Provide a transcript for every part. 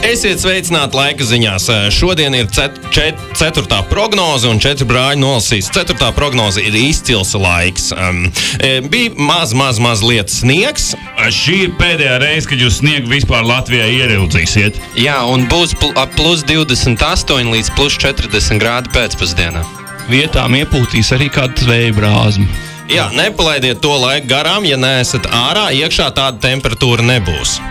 Esiet sveicināti laika ziņās. Šodien ir 4. prognoze un 4 brāļi nolasīs. 4. prognoze ir izcils laiks. Bija maz lietas sniegs. Šī ir pēdējā reize, kad jūs sniegu vispār Latvijā ieraudzīsiet. Jā, un būs plus 28 līdz plus 40 grādi pēcpusdienā. Vietām iepūtīs arī kādu tvēju brāzmu. Jā, nepalaidiet to laiku garām, ja neesat ārā, iekšā tāda temperatūra nebūs.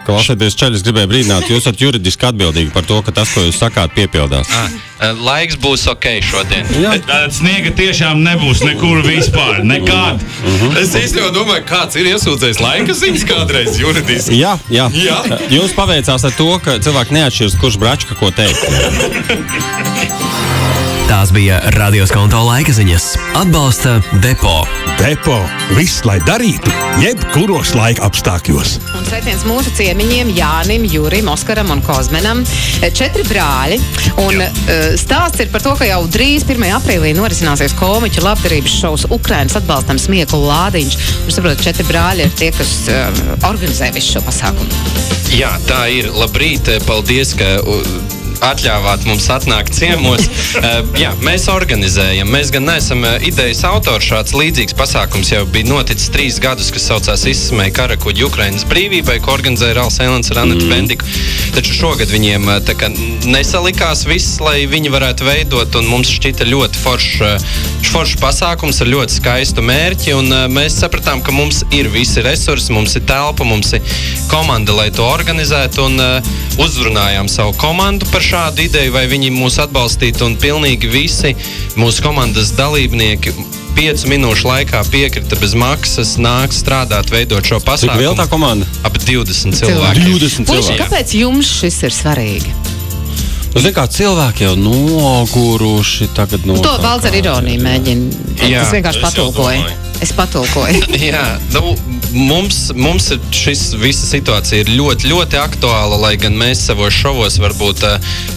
Klausieties, Čeļs gribēja brīdināt, jūs esat juridiski atbildīgi par to, ka tas, ko jūs sakāt, piepildās. Laiks būs ok šodien. Tātad sniega tiešām nebūs nekur vispār, nekad. Es īstenībā domāju, kāds ir iesūdzējis laika ziņas kādreiz juridiski. Jā. Jūs paveicās ar to, ka cilvēki neatšķirs, kurš bračka ko teikt. Tās bija Radioskonto laika ziņas. Atbalsta Depo. Depo. Viss, lai darītu, jebkuros laika apstākļos. Un sveiciens mūsu ciemiņiem Jānim, Jurim, Oskaram un Kozmenam. 4 brāļi. Un stāsts ir par to, ka jau drīz 1. aprīlī norisināsies komiķu labdarības šovs Ukrainas atbalstam Smieklu Lādiņš. Un saprotat, 4 brāļi ir tie, kas organizē visu šo pasākumu. Jā, tā ir. Labrīt, paldies, ka atļāvāt mums atnākt ciemos. Jā, mēs organizējam. Mēs gan neesam idejas autori. Šāds līdzīgs pasākums jau bija noticis 3 gadus, kas saucās Izsmēja karakuģi Ukrainas brīvībai, ko organizēja Rāls Elens ar Anetu Bendiku. Taču šogad viņiem tā kā nesalikās viss, lai viņi varētu veidot, un mums šķita ļoti foršs pasākums ar ļoti skaistu mērķi, un mēs sapratām, ka mums ir visi resursi, mums ir telpa, mums ir komanda, lai to organizētu, un uzrunājām savu komandu par šādu ideju, vai viņi mūs atbalstītu, un pilnīgi visi mūsu komandas dalībnieki 5 minūšu laikā piekrita bez maksas, nāk strādāt, veidot šo pasākumu. Cik liela tā komanda? Ap 20 cilvēki. 20 Puiši, kāpēc jums šis ir svarīgi? Zin kā, cilvēki jau noguruši tagad no... To Valds ar ironiju mēģina. Es vienkārši patulkoju. Es patulkoju. Jā, mums visa situācija ir ļoti, ļoti aktuāla, lai gan mēs savos šovos varbūt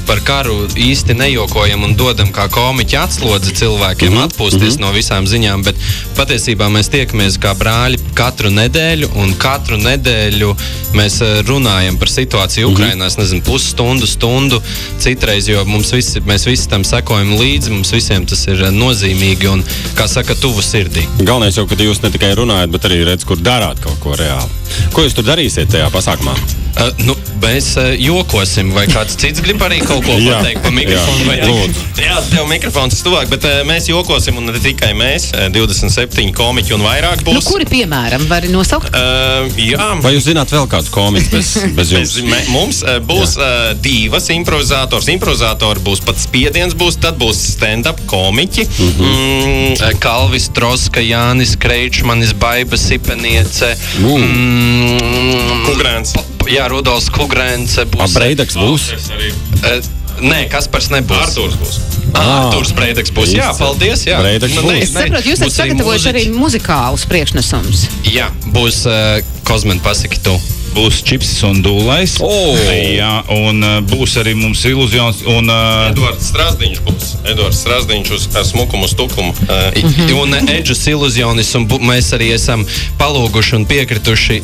par karu īsti nejokojam un dodam kā komiķi atslodzi cilvēkiem atpūsties no visām ziņām, bet patiesībā mēs tiekamies kā brāļi katru nedēļu, un katru nedēļu mēs runājam par situāciju Ukrainā, es nezinu, pusstundu, citreiz, jo mēs visi tam sekojam līdzi, mums visiem tas ir nozīmīgi un, kā saka, tuvu sirdī. Galvenais jau, ka jūs ne tikai runājat, bet arī redz, kur darāt kaut ko reāli. Ko jūs tur darīsiet tajā pasākumā? Mēs jokosim, vai kāds cits grib arī kaut ko pateikt pa mikrofonu? Jā, tev mikrofons ir tuvāk, bet mēs jokosim, un ne tikai mēs, 27 komiķi un vairāk būs. Kuri, piemēram, var nosaukt? Jā. Vai jūs zināt vēl kādus komiķus bez jums? Mums būs 2 improvizātors. Improvizatori būs pat spiediens, tad būs stand-up komiķi. Kalvis Troska, Jānis Kreičmanis, Baiba Sipeniece, Kugrēns. Jā, Rudolfs Kugrēns būs. Breideks būs? Nē, Kaspars nebūs. Artūrs būs. Artūrs Breideks būs. Jā, paldies. Jā. Breideks būs. Es saprotu, jūs esat sagatavojuši arī muzikālus priekšnesums. Jā, būs Kozmen pasaki tu. Būs Čipsis un Dūlais. Jā, un būs arī mums Iluzions un... Eduards Strasdiņš būs. Eduards Strasdiņš ar smukumu stukumu. Un Edžus Iluzionis, un mēs arī esam palūguši un piekrituši,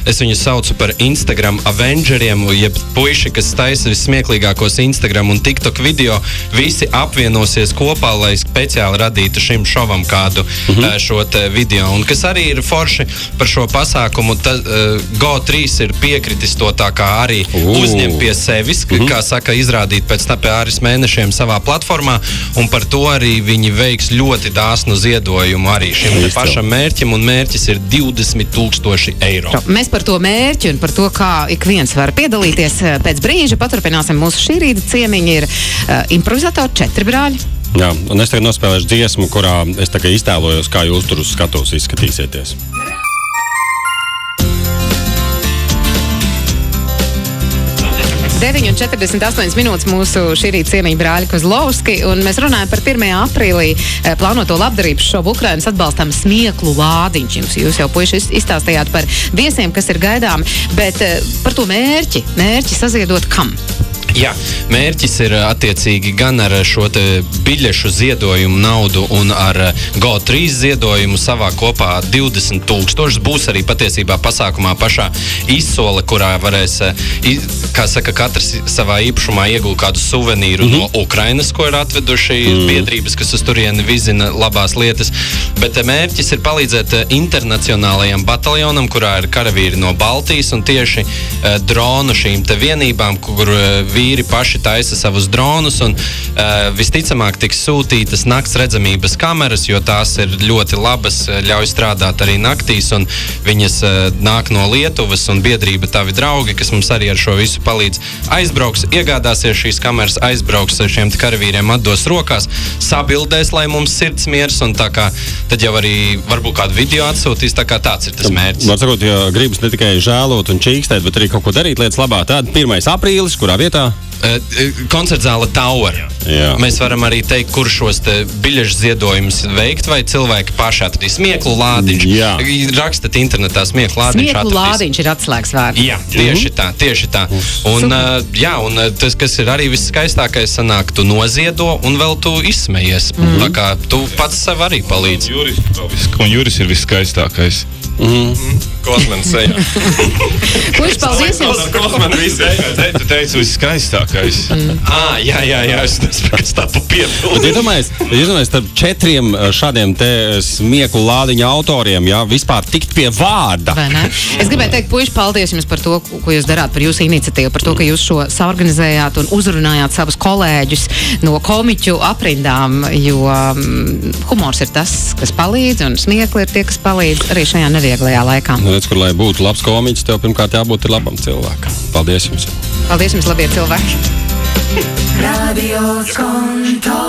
es viņu saucu par Instagram Avengeriem, jeb puiši, kas taisa vissmieklīgākos Instagram un TikTok video, visi apvienosies kopā, lai speciāli radītu šim šovam kādu šo te video. Un kas arī ir forši par šo pasākumu, Go3 ir piekritis to tā kā arī uzņem pie sevis, kā saka, izrādīt pēc pāris mēnešiem savā platformā, un par to arī viņi veiks ļoti dāsnu ziedojumu arī šim pašam mērķim, un mērķis ir 20,000 eiro. Mēs par to mērķi un par to, kā ik viens var piedalīties pēc brīža, paturpināsim mūsu šī rīta ciemiņi ir improvizatori 4 brāļi. Jā, un es tagad nospēlēšu dziesmu, kurā es tagad iztēlojos, kā jūs tur uz skatuves izskatīsieties. 9:48 minūtes mūsu šī rīta ciemiņi brāļi Kozlovski, un mēs runājam par 1. aprīlī plānoto labdarības šovu Ukrainas atbalstam Smieklu Lādiņš. Jūs jau puiši izstāstījāt par viesiem, kas ir gaidāmi, bet par to mērķi saziedot kam? Jā, mērķis ir attiecīgi gan ar šo te biļešu ziedojumu naudu un ar Go3 ziedojumu savā kopā 20,000. Būs arī patiesībā pasākumā pašā izsole, kurā varēs, kā saka, katrs savā īpašumā iegūl kādu suvenīru no Ukrainas, ko ir atveduši biedrības, kas uz turieni vizina labās lietas. Bet mērķis ir palīdzēt internacionālajam bataljonam, kurā ir karavīri no Baltijas un tieši dronu šīm te vienībām, kur vīri paši taisa savus dronus un visticamāk tiks sūtītas nakts redzamības kameras, jo tās ir ļoti labas, ļauj strādāt arī naktīs un viņas nāk no Lietuvas un biedrība Tavi draugi, kas mums arī ar šo visu palīdz, aizbrauks, iegādāsies šīs kameras, aizbrauks šiem karavīriem, atdos rokās, sabildēs, lai mums sirds miers un tā kā tad jau arī varbūt kādu video atsūtīs, tā kā tāds ir tas mērķis. Var sakot, ja gribas ne tikai žēlot un čīkstēt, bet arī kaut ko darīt lietas labā, tad 1. aprīlis, kurā vietā? Koncertzāle Tower. Jā. Mēs varam arī teikt, kur šos te biļešu ziedojumus veikt, vai cilvēki paši atradīs Smieklu Lādiņš. Jā. Rakstat internetā Smieklu Lādiņš. Smieklu Lādiņš ir atslēgas vārds. Jā, tieši tā. Un, un tas, kas ir arī viskaistākais, sanāk, tu noziedo un vēl tu izsmejies. Tā kā tu pats sev arī palīdzi. Un Juris ir viskaistākais. Kosmenis sejā. Puiši, paldies jums! Kosmeni visi. Tu teici viskaistākais. Jā, es tā pa piepildu. Bet iedomājies, starp 4 šādiem te Smieklu Lādiņa autoriem, jā, vispār tikt pie vārda. Vai ne? Es gribēju teikt, puiši, paldies jums par to, ko jūs darāt, par jūsu iniciatīvu, par to, ka jūs šo saorganizējāt un uzrunājāt savus kolēģus no komiķu aprindām, jo humors ir tas, kas palīdz, un smiekli ir tie, kas palīdz arī šajā nevieglajā laikā. Nu, redz, kur, lai būtu labs komiķis, tev pirmkārt jābūt labam cilvēkam. Paldies jums. Paldies jums, labie cilvēki. Radio Skonto.